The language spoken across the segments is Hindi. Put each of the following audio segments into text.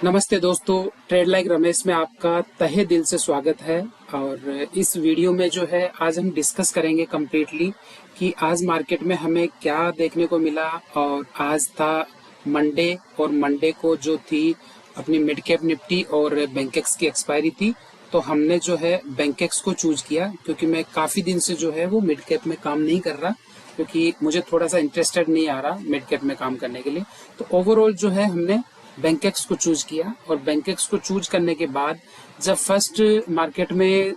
नमस्ते दोस्तों, ट्रेड लाइक रमेश में आपका तहे दिल से स्वागत है। और इस वीडियो में जो है आज हम डिस्कस करेंगे कम्प्लीटली कि आज मार्केट में हमें क्या देखने को मिला। और आज था मंडे, और मंडे को जो थी अपनी मिड कैप निफ्टी और बैंकेक्स की एक्सपायरी थी, तो हमने जो है बैंकेक्स को चूज किया क्योंकि मैं काफ़ी दिन से जो है वो मिड कैप में काम नहीं कर रहा, क्योंकि मुझे थोड़ा सा इंटरेस्टेड नहीं आ रहा मिड कैप में काम करने के लिए। तो ओवरऑल जो है हमने बैंकेक्स को चूज किया, और बैंकेक्स को चूज करने के बाद जब फर्स्ट मार्केट में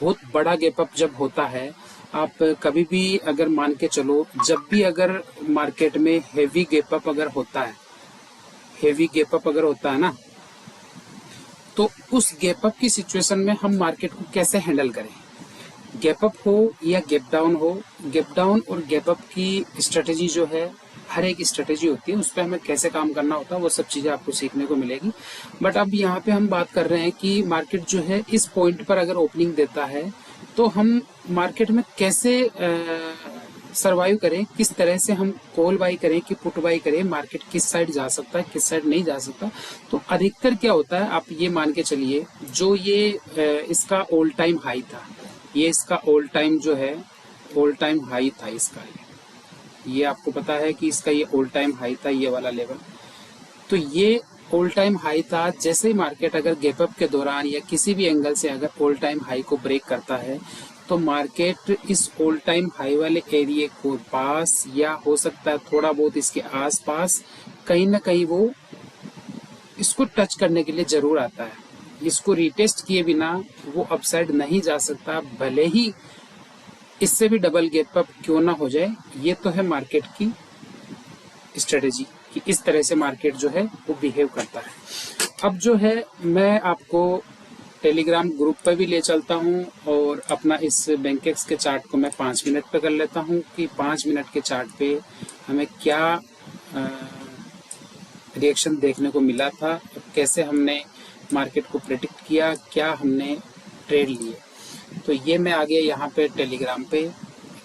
बहुत बड़ा गैप अप जब होता है, आप कभी भी अगर मान के चलो, जब भी अगर मार्केट में हेवी गैप अप अगर होता है, हेवी गैप अप अगर होता है ना, तो उस गैप अप की सिचुएशन में हम मार्केट को कैसे हैंडल करें। गैप अप हो या गैप डाउन हो, गैप डाउन और गैप अप की स्ट्रेटेजी जो है, हर एक स्ट्रेटेजी होती है, उस पर हमें कैसे काम करना होता है, वो सब चीज़ें आपको सीखने को मिलेगी। बट अब यहाँ पे हम बात कर रहे हैं कि मार्केट जो है इस पॉइंट पर अगर ओपनिंग देता है तो हम मार्केट में कैसे सरवाइव करें, किस तरह से हम कॉल बाई करें कि पुट बाई करें, मार्केट किस साइड जा सकता है, किस साइड नहीं जा सकता। तो अधिकतर क्या होता है, आप ये मान के चलिए, जो ये इसका ऑल टाइम हाई था, ये इसका ऑल टाइम जो है ऑल टाइम हाई था इसका, ये आपको पता है कि इसका ये ऑल टाइम हाई था, ये वाला लेवल। तो ये ऑल टाइम हाई था। जैसे ही मार्केट अगर गैप अप के दौरान या किसी भी एंगल से अगर ऑल टाइम हाई को ब्रेक करता है, तो मार्केट इस ऑल टाइम हाई वाले एरिया को पास, या हो सकता है थोड़ा बहुत इसके आसपास, कहीं ना कहीं वो इसको टच करने के लिए जरूर आता है। इसको रिटेस्ट किए बिना वो अपसाइड नहीं जा सकता, भले ही इससे भी डबल गैप अप क्यों ना हो जाए। ये तो है मार्केट की स्ट्रेटेजी कि इस तरह से मार्केट जो है वो बिहेव करता है। अब जो है मैं आपको टेलीग्राम ग्रुप पर भी ले चलता हूँ, और अपना इस बैंकेक्स के चार्ट को मैं 5 मिनट पे कर लेता हूँ कि 5 मिनट के चार्ट पे हमें क्या रिएक्शन देखने को मिला था, कैसे हमने मार्केट को प्रेडिक्ट किया, क्या हमने ट्रेड लिए। तो ये मैं आ गया यहाँ पे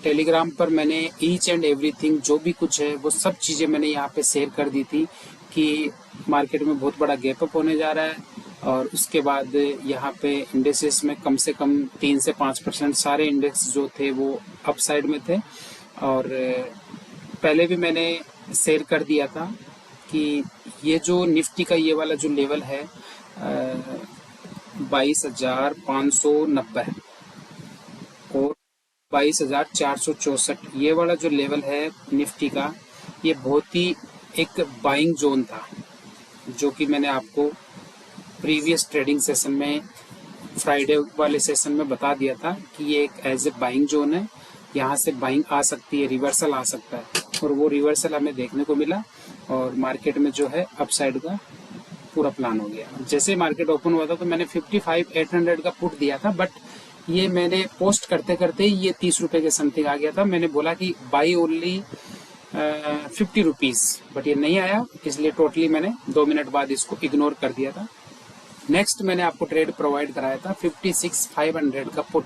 टेलीग्राम पर मैंने ईच एंड एवरीथिंग जो भी कुछ है वो सब चीज़ें मैंने यहाँ पे शेयर कर दी थी कि मार्केट में बहुत बड़ा गैप अप होने जा रहा है। और उसके बाद यहाँ पे इंडेक्सेस में कम से कम 3 से 5% सारे इंडेक्स जो थे वो अप साइड में थे। और पहले भी मैंने शेयर कर दिया था कि ये जो निफ्टी का ये वाला जो लेवल है 22,590 और 22,464, ये वाला जो लेवल है निफ्टी का, ये बहुत ही एक बाइंग जोन था, जो कि मैंने आपको प्रीवियस ट्रेडिंग सेशन में, फ्राइडे वाले सेशन में बता दिया था कि ये एक एज ए बाइंग जोन है। यहाँ से बाइंग आ सकती है, रिवर्सल आ सकता है, और वो रिवर्सल हमें देखने को मिला, और मार्केट में जो है अपसाइड का पूरा प्लान हो गया। जैसे मार्केट ओपन हुआ था तो मैंने 55,800 का पुट दिया था, बट ये मैंने पोस्ट करते करते ही ये 30 रुपए के समथिंग आ गया था। मैंने बोला कि बाई ओनली 50 रुपीज, बट ये नहीं आया, इसलिए टोटली मैंने 2 मिनट बाद इसको इग्नोर कर दिया था। नेक्स्ट मैंने आपको ट्रेड प्रोवाइड कराया था 56,500 का पुट।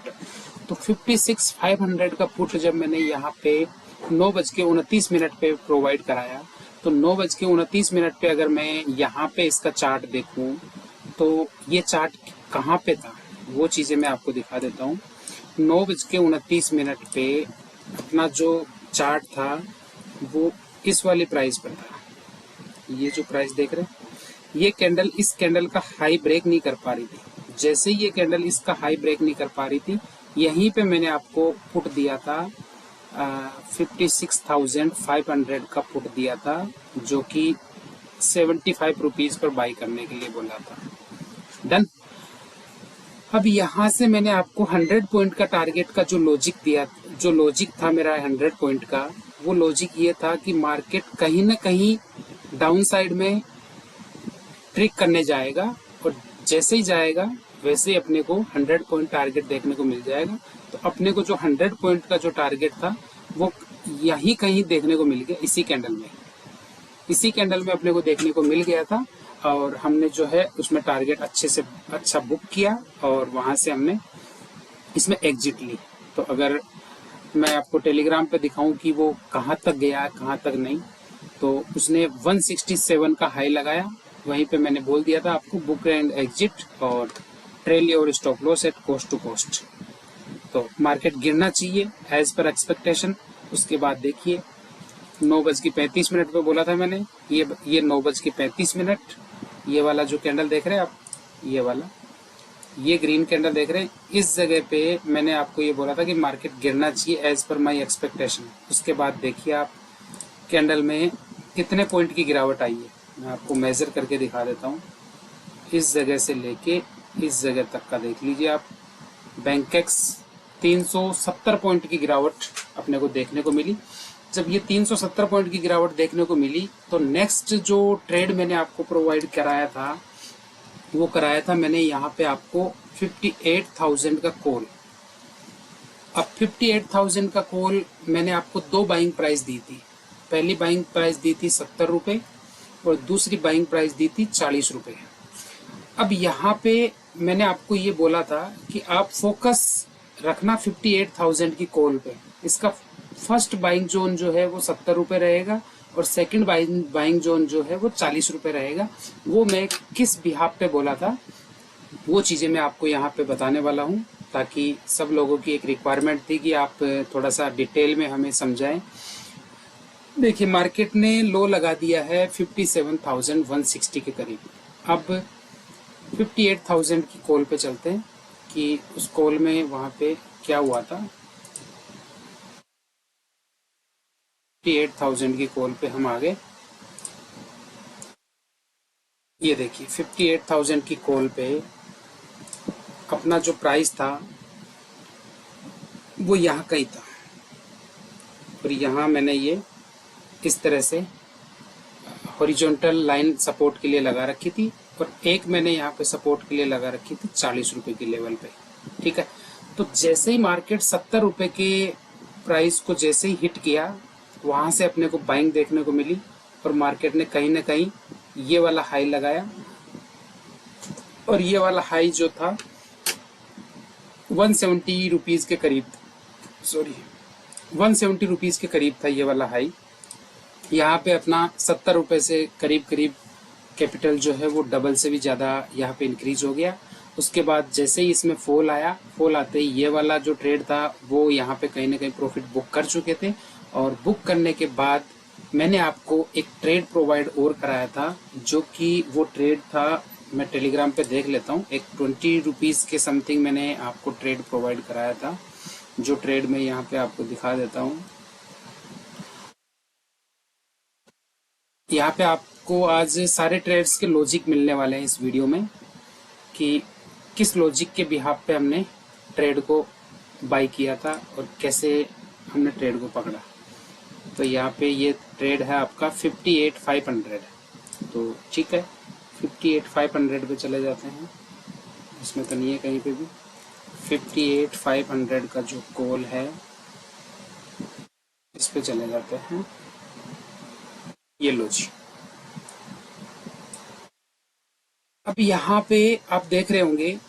तो 56,500 का पुट जब मैंने यहाँ पे 9:29 पे प्रोवाइड कराया, तो 9:29 पे अगर मैं यहाँ पे इसका चार्ट देखूं, तो ये चार्ट कहाँ पे था, वो चीज़ें मैं आपको दिखा देता हूँ। 9:29 पे अपना जो चार्ट था वो इस वाली प्राइस पर था। ये जो प्राइस देख रहे हैं, ये कैंडल इस कैंडल का हाई ब्रेक नहीं कर पा रही थी। जैसे ही ये कैंडल इसका हाई ब्रेक नहीं कर पा रही थी, यहीं पे मैंने आपको पुट दिया था 56,500 का पुट दिया था, जो कि 75 रुपीज पर बाई करने के लिए बोला था। डन। अब यहाँ से मैंने आपको 100 पॉइंट का टारगेट का जो लॉजिक दिया, जो लॉजिक था मेरा 100 पॉइंट का, वो लॉजिक ये था कि मार्केट कहीं ना कहीं डाउन साइड में ट्रिक करने जाएगा, और जैसे ही जाएगा वैसे ही अपने को 100 पॉइंट टारगेट देखने को मिल जाएगा। तो अपने को जो 100 पॉइंट का जो टारगेट था वो यहीं कहीं देखने को मिल गया, इसी कैंडल में अपने को देखने को मिल गया था, और हमने जो है उसमें टारगेट अच्छे से अच्छा बुक किया, और वहां से हमने इसमें एग्जिट ली। तो अगर मैं आपको टेलीग्राम पे दिखाऊं कि वो कहाँ तक गया, कहाँ तक नहीं, तो उसने 167 का हाई लगाया, वहीं पे मैंने बोल दिया था आपको बुक एंड एग्जिट और ट्रेल और stop loss at cost to cost. तो मार्केट गिरना चाहिए एज पर एक्सपेक्टेशन। उसके बाद देखिए 9:35 पे बोला था मैंने, ये 9:35, ये वाला जो कैंडल देख रहे हैं आप, ये वाला, ये ग्रीन कैंडल देख रहे हैं, इस जगह पे मैंने आपको ये बोला था कि मार्केट गिरना चाहिए एज पर माय एक्सपेक्टेशन। उसके बाद देखिए आप कैंडल में कितने पॉइंट की गिरावट आई है, मैं आपको मेजर करके दिखा देता हूँ। इस जगह से लेके इस जगह तक का देख लीजिए आप, बैंकेक्स 370 पॉइंट की गिरावट अपने को देखने को मिली। जब ये 370 पॉइंट की गिरावट देखने को मिली तो नेक्स्ट जो ट्रेड मैंने आपको प्रोवाइड कराया था वो कराया था मैंने यहाँ पे आपको 58,000 का कॉल। अब 58,000 का कॉल मैंने आपको दो बाइंग प्राइस दी थी। पहली बाइंग प्राइस दी थी 70 रुपये और दूसरी बाइंग प्राइस दी थी 40 रुपये। अब यहाँ पे मैंने आपको ये बोला था कि आप फोकस रखना 58,000 की कॉल पे। इसका फर्स्ट बाइंग जोन जो है वो 70 रुपये रहेगा और सेकंड बाइंग जोन जो है वो 40 रुपये रहेगा। वो मैं किस बिहाफ पे बोला था वो चीज़ें मैं आपको यहाँ पे बताने वाला हूँ, ताकि सब लोगों की एक रिक्वायरमेंट थी कि आप थोड़ा सा डिटेल में हमें समझाएं। देखिए मार्केट ने लो लगा दिया है 57,160 के करीब। अब 58,000 की कॉल पे चलते हैं कि उस कॉल में वहाँ पे क्या हुआ था। 58,000 की कॉल पे हम आ गए। ये देखिए 58,000 की कॉल पे अपना जो प्राइस था वो यहाँ का ही था और यहाँ मैंने ये इस तरह से हॉरिजॉन्टल लाइन सपोर्ट के लिए लगा रखी थी और एक मैंने यहाँ पे सपोर्ट के लिए लगा रखी थी 40 रुपये के लेवल पे। ठीक है, तो जैसे ही मार्केट 70 रुपये के प्राइस को जैसे ही हिट किया वहाँ से अपने को बाइंग देखने को मिली और मार्केट ने कहीं ना कहीं ये वाला हाई लगाया और ये वाला हाई जो था 170 रुपीज़ के करीब, 170 रुपीज़ के करीब था ये वाला हाई। यहाँ पे अपना 70 रुपये से करीब करीब कैपिटल जो है वो डबल से भी ज़्यादा यहाँ पे इंक्रीज हो गया। उसके बाद जैसे ही इसमें फॉल आया, फॉल आते ही ये वाला जो ट्रेड था वो यहाँ पे कहीं ना कहीं प्रॉफिट बुक कर चुके थे और बुक करने के बाद मैंने आपको एक ट्रेड प्रोवाइड और कराया था, जो कि वो ट्रेड था, मैं टेलीग्राम पे देख लेता हूँ, एक 20 रुपीज़ के समथिंग मैंने आपको ट्रेड प्रोवाइड कराया था, जो ट्रेड मैं यहाँ पे आपको दिखा देता हूँ। यहाँ पे आपको आज सारे ट्रेड्स के लॉजिक मिलने वाले हैं इस वीडियो में कि किस लॉजिक के बिहाफ पे हमने ट्रेड को बाई किया था और कैसे हमने ट्रेड को पकड़ा। तो यहाँ पे ये ट्रेड है आपका 58,500। तो ठीक है, 58,500 पे चले जाते हैं, इसमें तो नहीं है कहीं पे भी। 58,500 का जो कॉल है इस पे चले जाते हैं। ये लो जी, अब यहाँ पे आप देख रहे होंगे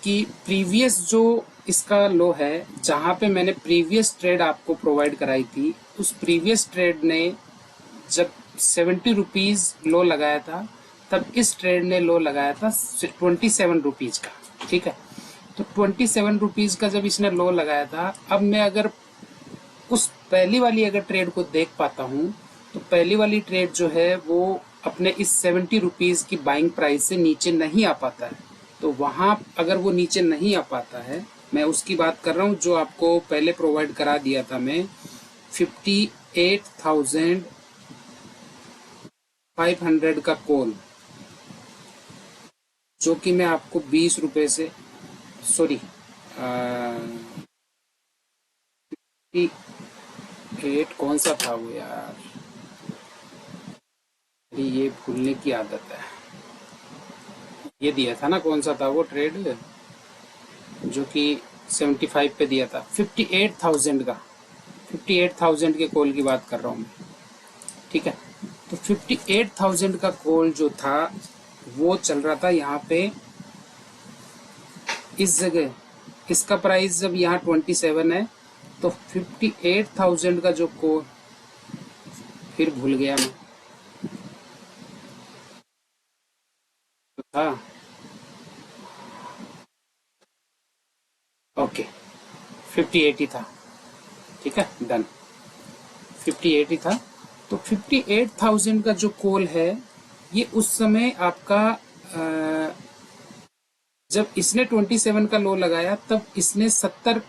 कि प्रीवियस जो इसका लो है, जहाँ पे मैंने प्रीवियस ट्रेड आपको प्रोवाइड कराई थी, उस प्रीवियस ट्रेड ने जब 70 रुपीज़ लो लगाया था तब इस ट्रेड ने लो लगाया था 27 रुपीज़ का। ठीक है, तो 27 रुपीज़ का जब इसने लो लगाया था, अब मैं अगर उस पहली वाली अगर ट्रेड को देख पाता हूँ तो पहली वाली ट्रेड जो है वो अपने इस 70 रुपीज़ की बाइंग प्राइस से नीचे नहीं आ पाता है। तो वहाँ अगर वो नीचे नहीं आ पाता है, मैं उसकी बात कर रहा हूँ जो आपको पहले प्रोवाइड करा दिया था मैं, 58,500 का कॉल, जो कि मैं आपको 20 रुपये से, सॉरी 8 कौन सा था वो यार, ये भूलने की आदत है। ये दिया था ना, कौन सा था वो ट्रेड जो कि 75 पे दिया था, 58,000 का, 58,000 के कॉल की बात कर रहा हूँ मैं। ठीक है, तो 58,000 का कॉल जो था वो चल रहा था यहाँ पे इस जगह। इसका प्राइस जब यहाँ 27 है तो 58,000 का जो कॉल, फिर भूल गया मैं, हाँ, ओके, 58 ही था। ठीक है, डन। 58 ही था। तो 58,000 का जो कॉल है, ये उस समय आपका जब इसने 27 का लो लगाया तब इसने 70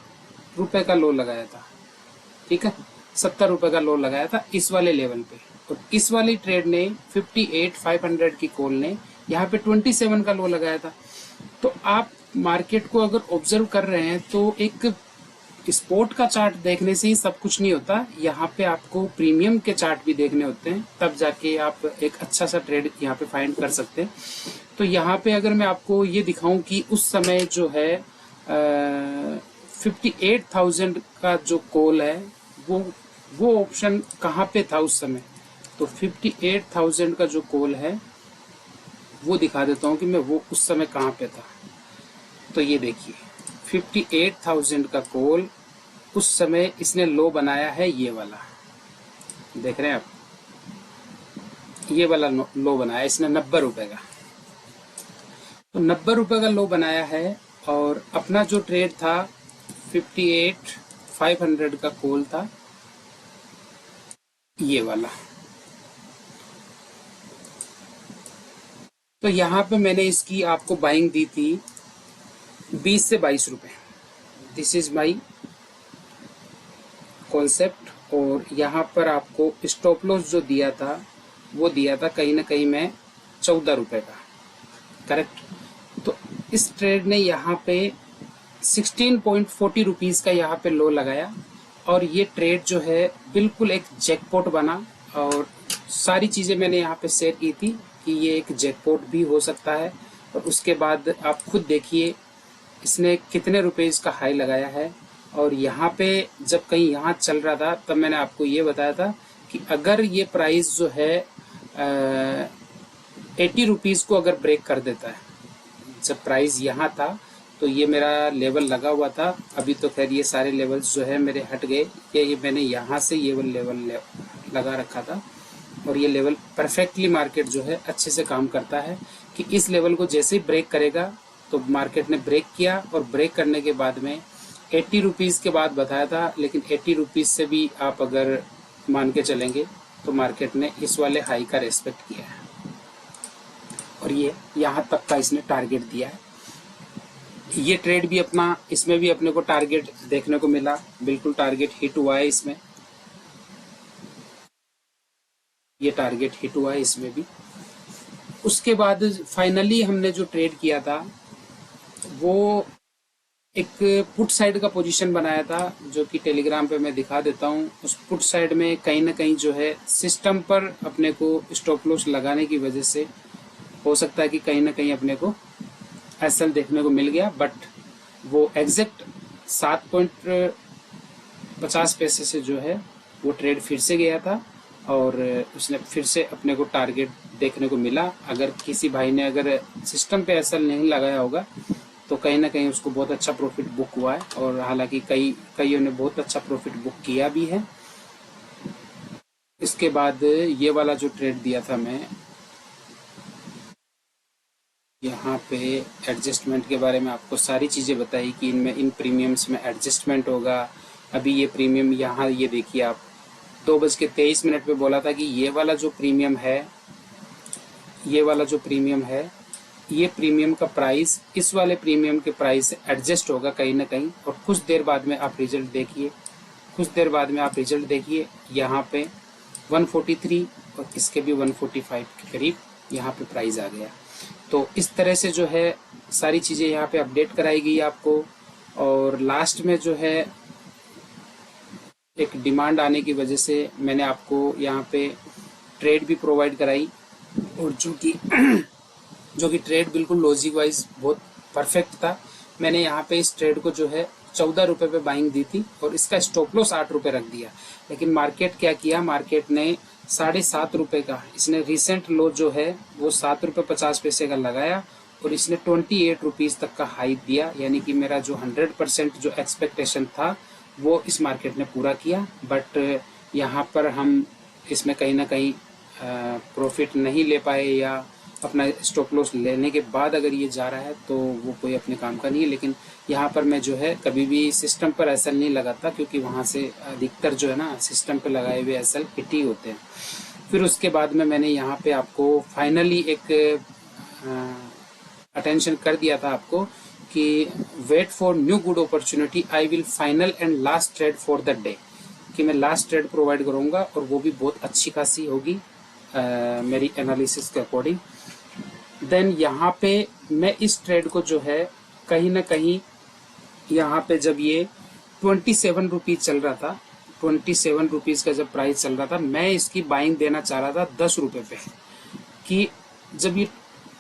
रुपए का लो लगाया था। ठीक है, 70 रुपए का लो लगाया था इस वाले लेवल पे। और इस वाली ट्रेड ने 58,500 की कॉल ने यहाँ पे 27 का लो लगाया था। तो आप मार्केट को अगर ऑब्जर्व कर रहे हैं तो एक स्पोर्ट का चार्ट देखने से ही सब कुछ नहीं होता, यहाँ पे आपको प्रीमियम के चार्ट भी देखने होते हैं, तब जाके आप एक अच्छा सा ट्रेड यहाँ पे फाइंड कर सकते हैं। तो यहाँ पे अगर मैं आपको ये दिखाऊं कि उस समय जो है 58,000 का जो कॉल है, वो ऑप्शन कहाँ पे था उस समय। तो 58,000 का जो कॉल है वो दिखा देता हूँ कि मैं वो उस समय कहाँ पे था। तो ये देखिए 58,000 का कॉल उस समय इसने लो बनाया है, ये वाला देख रहे हैं आप, ये वाला लो बनाया इसने 90 रुपए का। तो 90 रुपए का लो बनाया है और अपना जो ट्रेड था 58,500 का कॉल था, ये वाला। तो यहाँ पे मैंने इसकी आपको बाइंग दी थी 20 से 22 रुपए। This is my concept. और यहाँ पर आपको स्टॉप लॉस जो दिया था वो दिया था कहीं ना कहीं मैं 14 रुपए का, करेक्ट। तो इस ट्रेड ने यहाँ पे 16.40 रुपीज का यहाँ पे लो लगाया और ये ट्रेड जो है बिल्कुल एक जैकपॉट बना। और सारी चीजें मैंने यहाँ पे शेयर की थी कि ये एक जैकपॉट भी हो सकता है। और उसके बाद आप खुद देखिए इसने कितने रुपए इसका हाई लगाया है। और यहाँ पे जब कहीं यहाँ चल रहा था तब मैंने आपको ये बताया था कि अगर ये प्राइस जो है 80 रुपीज को अगर ब्रेक कर देता है, जब प्राइस यहाँ था तो ये मेरा लेवल लगा हुआ था। अभी तो खैर ये सारे लेवल्स जो है मेरे हट गए, ये मैंने यहाँ से ये लेवल लगा रखा था। और ये लेवल परफेक्टली मार्केट जो है अच्छे से काम करता है कि इस लेवल को जैसे ही ब्रेक करेगा, तो मार्केट ने ब्रेक किया और ब्रेक करने के बाद में 80 रुपीज के बाद बताया था, लेकिन 80 रुपीज से भी आप अगर मान के चलेंगे तो मार्केट ने इस वाले हाई का रेस्पेक्ट किया है और ये यहाँ तक का इसने टारगेट दिया है। ये ट्रेड भी अपना, इसमें भी अपने को टारगेट देखने को मिला, बिल्कुल टारगेट हिट हुआ है इसमें, ये टारगेट हिट हुआ है इसमें भी। उसके बाद फाइनली हमने जो ट्रेड किया था वो एक पुट साइड का पोजीशन बनाया था, जो कि टेलीग्राम पे मैं दिखा देता हूँ। उस पुट साइड में कहीं ना कहीं जो है सिस्टम पर अपने को स्टॉप लॉस लगाने की वजह से हो सकता है कि कहीं ना कहीं अपने को एसएल देखने को मिल गया, बट वो एग्जैक्ट 7.50 से जो है वो ट्रेड फिर से गया था और उसने फिर से अपने को टारगेट देखने को मिला। अगर किसी भाई ने अगर सिस्टम पे एसएल नहीं लगाया होगा तो कहीं ना कहीं उसको बहुत अच्छा प्रॉफिट बुक हुआ है, और हालांकि कईयों ने बहुत अच्छा प्रॉफिट बुक किया भी है। इसके बाद ये वाला जो ट्रेड दिया था मैं, यहाँ पे एडजस्टमेंट के बारे में आपको सारी चीज़ें बताई कि इनमें इन प्रीमियम्स में एडजस्टमेंट होगा। अभी ये प्रीमियम यहाँ ये देखिए आप 2:23 पे बोला था कि ये वाला जो प्रीमियम है, ये वाला जो प्रीमियम है, ये प्रीमियम का प्राइस इस वाले प्रीमियम के प्राइस से एडजस्ट होगा कहीं ना कहीं। और कुछ देर बाद में आप रिजल्ट देखिए, कुछ देर बाद में आप रिजल्ट देखिए, यहाँ पे 143 और इसके भी 145 के करीब यहाँ पे प्राइस आ गया। तो इस तरह से जो है सारी चीज़ें यहाँ पे अपडेट कराई गई आपको। और लास्ट में जो है एक डिमांड आने की वजह से मैंने आपको यहाँ पे ट्रेड भी प्रोवाइड कराई, और जो कि ट्रेड बिल्कुल लॉजिक वाइज बहुत परफेक्ट था। मैंने यहाँ पे इस ट्रेड को जो है 14 रुपए पे बाइंग दी थी और इसका स्टॉप लॉस 8 रुपए रख दिया। लेकिन मार्केट क्या किया, मार्केट ने 7.5 रुपए का, इसने रिसेंट लो जो है वो 7.50 रुपए का लगाया और इसने 28 रुपीज तक का हाई दिया। यानी कि मेरा जो 100% जो एक्सपेक्टेशन था वो इस मार्केट ने पूरा किया। बट यहाँ पर हम इसमें कहीं ना कहीं प्रॉफिट नहीं ले पाए, या अपना स्टॉप लॉस लेने के बाद अगर ये जा रहा है तो वो कोई अपने काम का नहीं है। लेकिन यहाँ पर मैं जो है कभी भी सिस्टम पर एसएल नहीं लगाता, क्योंकि वहाँ से अधिकतर जो है ना सिस्टम पर लगाए हुए एसएल हिट ही होते हैं। फिर उसके बाद में मैंने यहाँ पे आपको फाइनली एक अटेंशन कर दिया था आपको कि wait for new good opportunity, I will final and last trade for the day, कि मैं लास्ट ट्रेड प्रोवाइड करूंगा और वो भी बहुत अच्छी खासी होगी मेरी एनालिसिस के अकॉर्डिंग। देन यहाँ पे मैं इस ट्रेड को जो है कहीं ना कहीं यहाँ पे जब ये 27 रुपीज चल रहा था, 27 रुपीज का जब प्राइस चल रहा था, मैं इसकी बाइंग देना चाह रहा था 10 रुपए पे। कि जब ये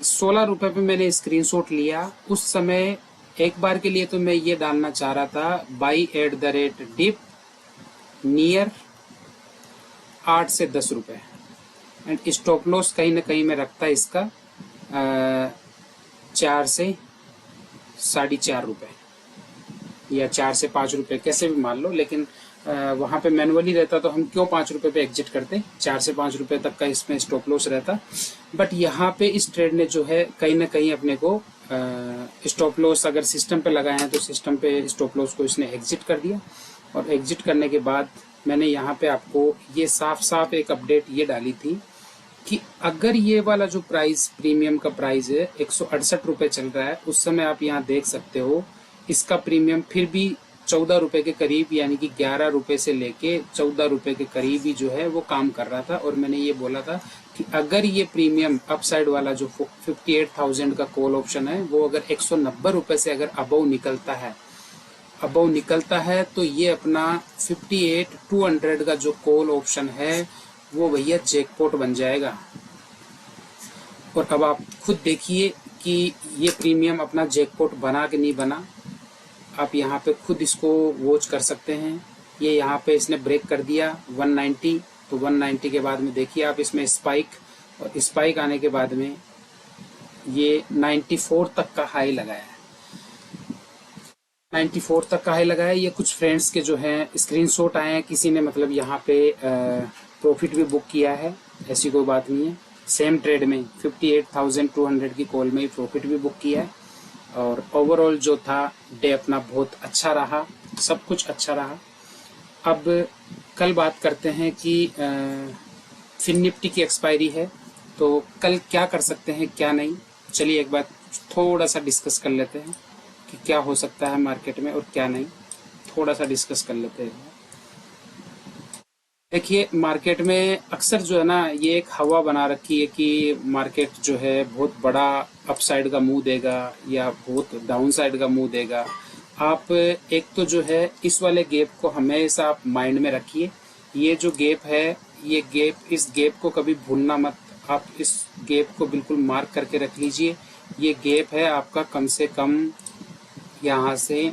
16 रुपए पे मैंने स्क्रीनशॉट लिया, उस समय एक बार के लिए तो मैं ये डालना चाह रहा था buy at the rate dip near 8 से 10 रुपए, एंड स्टॉप लॉस कहीं ना कहीं मैं रखता इसका 4 से 4.5 रुपए या 4 से 5 रुपए, कैसे भी मान लो। लेकिन वहां पे मैनुअली रहता तो हम क्यों 5 रुपए पे एग्जिट करते, 4 से 5 रुपए तक का इसमें स्टॉप लॉस रहता। बट यहाँ पे इस ट्रेड ने जो है कहीं ना कहीं अपने को स्टॉप लॉस अगर सिस्टम पे लगाए हैं तो सिस्टम पे स्टॉप लॉस को इसने एग्जिट कर दिया। और एग्जिट करने के बाद मैंने यहाँ पे आपको ये साफ साफ एक अपडेट ये डाली थी कि अगर ये वाला जो प्राइस प्रीमियम का प्राइस है 168 रुपए चल रहा है, उस समय आप यहाँ देख सकते हो इसका प्रीमियम फिर भी 14 रुपए के करीब, यानी कि 11 रुपए से लेके 14 रुपए के करीब ही जो है वो काम कर रहा था। और मैंने ये बोला था कि अगर ये प्रीमियम अपसाइड वाला जो 58,000 का कॉल ऑप्शन है वो अगर 190 रुपए से अगर अबव निकलता है तो ये अपना 58,200 का जो कॉल ऑप्शन है वो भैया जैकपॉट बन जाएगा। और अब आप खुद देखिए कि ये प्रीमियम अपना जैकपॉट बना कि नहीं बना, आप यहाँ पे खुद इसको वॉच कर सकते हैं। ये यहाँ पे इसने ब्रेक कर दिया 190, तो 190 के बाद में देखिए आप इसमें स्पाइक, और स्पाइक आने के बाद में ये 94 तक का हाई लगाया है, 94 तक का हाई लगाया। ये कुछ फ्रेंड्स के जो हैं स्क्रीनशॉट आए हैं, किसी ने मतलब यहाँ पे प्रॉफिट भी बुक किया है, ऐसी कोई बात नहीं है। सेम ट्रेड में 58,200 की कॉल में ही प्रॉफिट भी बुक किया है। और ओवरऑल जो था डे अपना बहुत अच्छा रहा, सब कुछ अच्छा रहा। अब कल बात करते हैं कि फिन निफ्टी की एक्सपायरी है, तो कल क्या कर सकते हैं क्या नहीं। चलिए एक बार थोड़ा सा डिस्कस कर लेते हैं कि क्या हो सकता है मार्केट में और क्या नहीं, थोड़ा सा डिस्कस कर लेते हैं। देखिए मार्केट में अक्सर जो है ना ये एक हवा बना रखी है कि मार्केट जो है बहुत बड़ा अपसाइड का मुंह देगा या बहुत डाउन साइड का मुंह देगा। आप एक तो जो है इस वाले गैप को हमेशा आप माइंड में रखिए। ये जो गैप है, ये गैप, इस गैप को कभी भूलना मत। आप इस गैप को बिल्कुल मार्क करके रख लीजिए। ये गैप है आपका कम से कम यहाँ से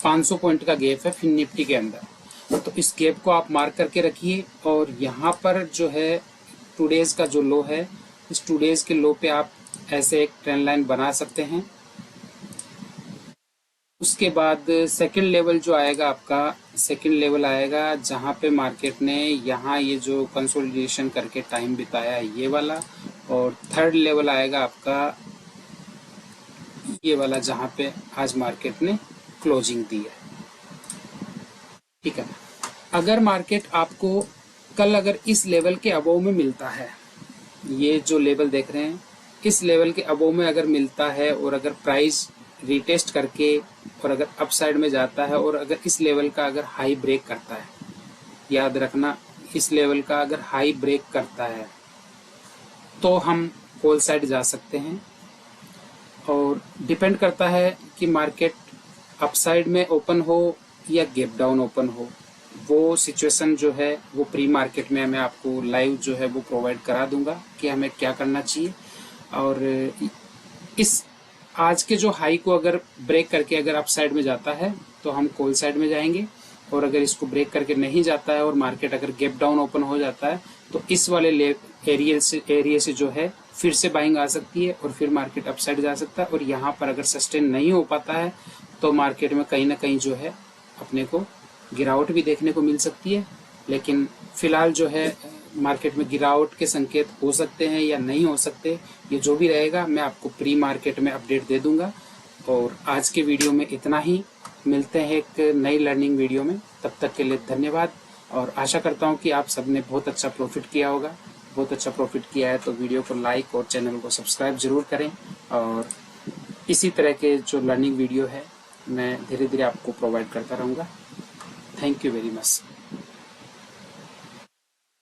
500 पॉइंट का गैप है फिन निफ्टी के अंदर, तो इस गैप को आप मार्क करके रखिए। और यहाँ पर जो है टुडेज का जो लो है, इस टुडेज के लो पे आप ऐसे एक ट्रेंड लाइन बना सकते हैं। उसके बाद सेकंड लेवल जो आएगा आपका, सेकंड लेवल आएगा जहाँ पे मार्केट ने यहाँ ये जो कंसोलिडेशन करके टाइम बिताया है ये वाला, और थर्ड लेवल आएगा आपका ये वाला जहाँ पे आज मार्केट ने क्लोजिंग दी है। ठीक है, अगर मार्केट आपको कल अगर इस लेवल के अबोव में मिलता है, ये जो लेवल देख रहे हैं इस लेवल के अबोव में अगर मिलता है, और अगर प्राइस रिटेस्ट करके और अगर अपसाइड में जाता है, और अगर इस लेवल का अगर हाई ब्रेक करता है, याद रखना इस लेवल का अगर हाई ब्रेक करता है तो हम कॉल साइड जा सकते हैं। और डिपेंड करता है कि मार्केट अपसाइड में ओपन हो या गैप डाउन ओपन हो, वो सिचुएशन जो है वो प्री मार्केट में मैं आपको लाइव जो है वो प्रोवाइड करा दूंगा कि हमें क्या करना चाहिए। और इस आज के जो हाई को अगर ब्रेक करके अगर अप साइड में जाता है तो हम कॉल साइड में जाएंगे, और अगर इसको ब्रेक करके नहीं जाता है और मार्केट अगर गैप डाउन ओपन हो जाता है तो इस वाले एरिया से जो है फिर से बाइंग आ सकती है और फिर मार्केट अप साइड जा सकता है। और यहाँ पर अगर सस्टेन नहीं हो पाता है तो मार्केट में कहीं ना कहीं जो है अपने को गिरावट भी देखने को मिल सकती है। लेकिन फिलहाल जो है मार्केट में गिरावट के संकेत हो सकते हैं या नहीं हो सकते, ये जो भी रहेगा मैं आपको प्री मार्केट में अपडेट दे दूंगा। और आज के वीडियो में इतना ही, मिलते हैं एक नई लर्निंग वीडियो में। तब तक के लिए धन्यवाद, और आशा करता हूँ कि आप सबने बहुत अच्छा प्रॉफिट किया होगा। बहुत अच्छा प्रॉफिट किया है तो वीडियो को लाइक और चैनल को सब्सक्राइब जरूर करें, और इसी तरह के जो लर्निंग वीडियो है मैं धीरे धीरे आपको प्रोवाइड करता रहूँगा। Thank you very much.